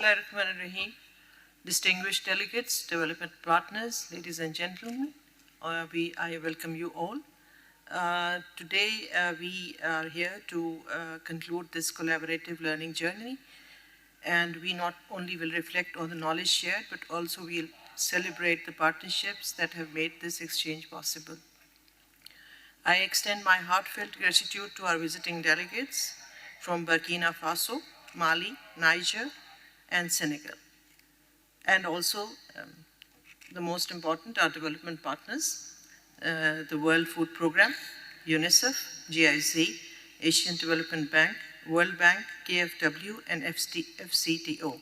Bismillahirrahmanirrahim. Distinguished delegates, development partners, ladies and gentlemen, I welcome you all. Today we are here to conclude this collaborative learning journey, and we not only will reflect on the knowledge shared, but also we'll celebrate the partnerships that have made this exchange possible. I extend my heartfelt gratitude to our visiting delegates from Burkina Faso, Mali, Niger, and Senegal. And also, the most important, our development partners, the World Food Programme, UNICEF, GIZ, Asian Development Bank, World Bank, KfW, and FCTO,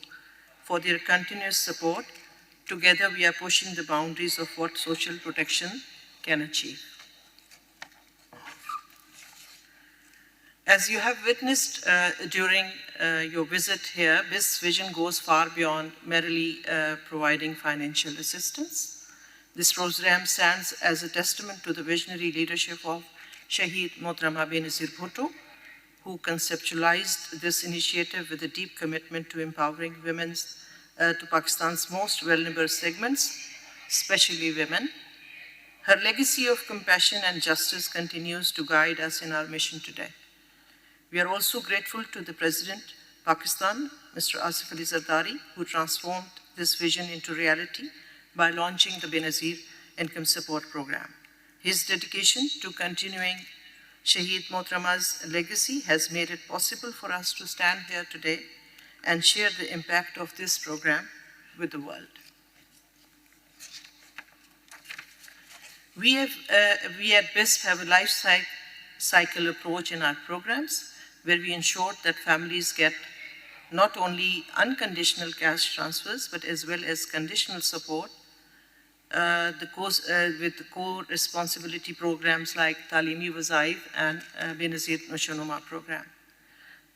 for their continuous support. Together, we are pushing the boundaries of what social protection can achieve. As you have witnessed during your visit here, this vision goes far beyond merely providing financial assistance. This program stands as a testament to the visionary leadership of Shaheed Mohtarama Benazir Bhutto, who conceptualized this initiative with a deep commitment to empowering women to Pakistan's most vulnerable segments, especially women. Her legacy of compassion and justice continues to guide us in our mission today. We are also grateful to the President of Pakistan, Mr. Asif Ali Zardari, who transformed this vision into reality by launching the Benazir Income Support Program. His dedication to continuing Shaheed Mohtarama's legacy has made it possible for us to stand here today and share the impact of this program with the world. We at BISP have a life cycle approach in our programs, where we ensure that families get not only unconditional cash transfers, but as well as conditional support with the core responsibility programs like Talimi Wazaif and Benazir Nushanuma program,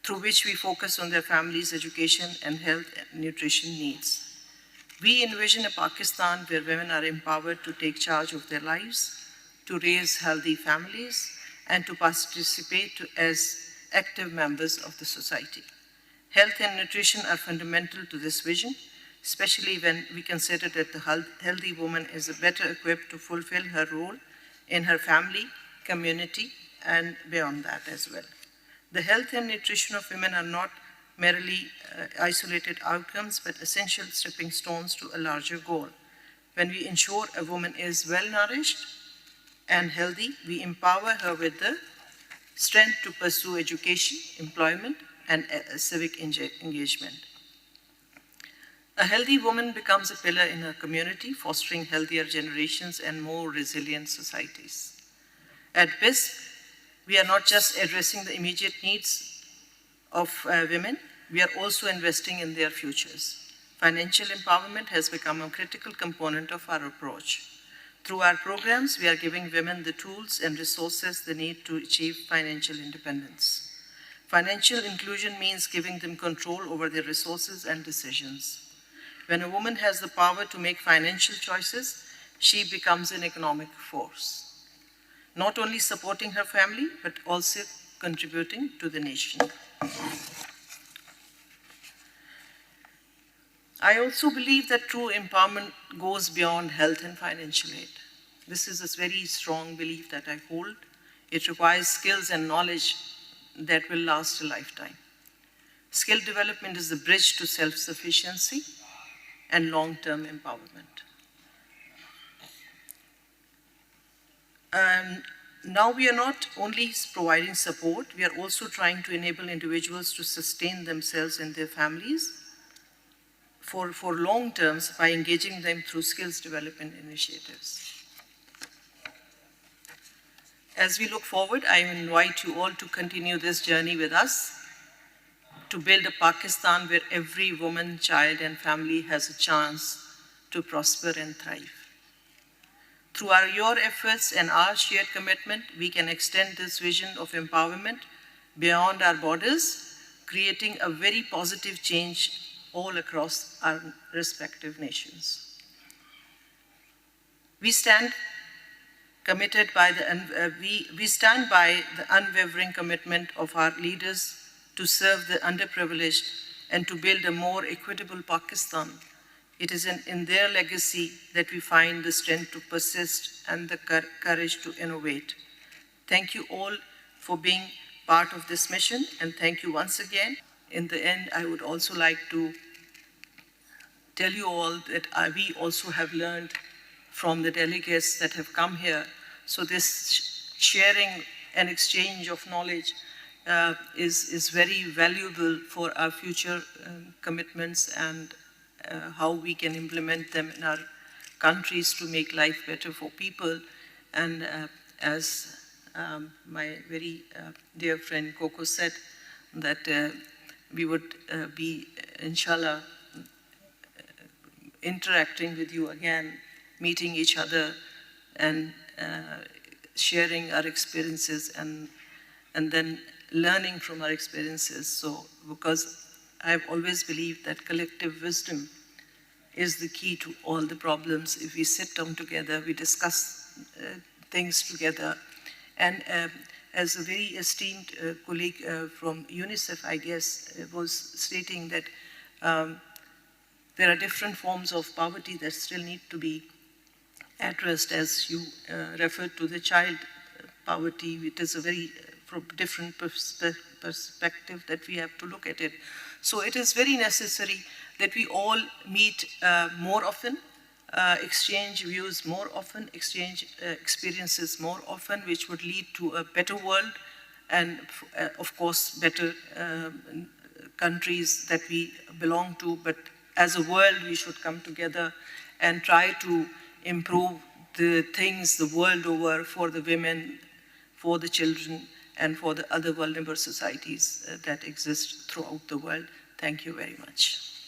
through which we focus on their families' education and health and nutrition needs. We envision a Pakistan where women are empowered to take charge of their lives, to raise healthy families, and to participate as active members of the society. Health and nutrition are fundamental to this vision, especially when we consider that the healthy woman is better equipped to fulfill her role in her family, community, and beyond that as well. The health and nutrition of women are not merely isolated outcomes, but essential stepping stones to a larger goal. When we ensure a woman is well-nourished and healthy, we empower her with the strength to pursue education, employment, and civic engagement. A healthy woman becomes a pillar in her community, fostering healthier generations and more resilient societies. At BISP, we are not just addressing the immediate needs of women, we are also investing in their futures. Financial empowerment has become a critical component of our approach. Through our programs, we are giving women the tools and resources they need to achieve financial independence. Financial inclusion means giving them control over their resources and decisions. When a woman has the power to make financial choices, she becomes an economic force, not only supporting her family, but also contributing to the nation. I also believe that true empowerment goes beyond health and financial aid. This is a very strong belief that I hold. It requires skills and knowledge that will last a lifetime. Skill development is the bridge to self-sufficiency and long-term empowerment. Now we are not only providing support, we are also trying to enable individuals to sustain themselves and their families for long terms by engaging them through skills development initiatives. As we look forward, I invite you all to continue this journey with us to build a Pakistan where every woman, child, and family has a chance to prosper and thrive. Through your efforts and our shared commitment, we can extend this vision of empowerment beyond our borders, creating a very positive change all across our respective nations. We stand by the unwavering commitment of our leaders to serve the underprivileged and to build a more equitable Pakistan. It is in their legacy that we find the strength to persist and the courage to innovate. Thank you all for being part of this mission, and thank you once again. In the end, I would also like to tell you all that we also have learned from the delegates that have come here. So this sharing and exchange of knowledge is very valuable for our future commitments and how we can implement them in our countries to make life better for people. And as my very dear friend Coco said, that we would be, inshallah, interacting with you again, meeting each other and sharing our experiences and then learning from our experiences. So, because I've always believed that collective wisdom is the key to all the problems. If we sit down together, we discuss things together. And as a very esteemed colleague from UNICEF, I guess, was stating that there are different forms of poverty that still need to be addressed. As you referred to the child poverty, it is a very different perspective that we have to look at it. So it is very necessary that we all meet more often, exchange views more often, exchange experiences more often, which would lead to a better world and, of course, better countries that we belong to. But as a world, we should come together and try to improve the things the world over for the women, for the children, and for the other vulnerable societies that exist throughout the world. Thank you very much.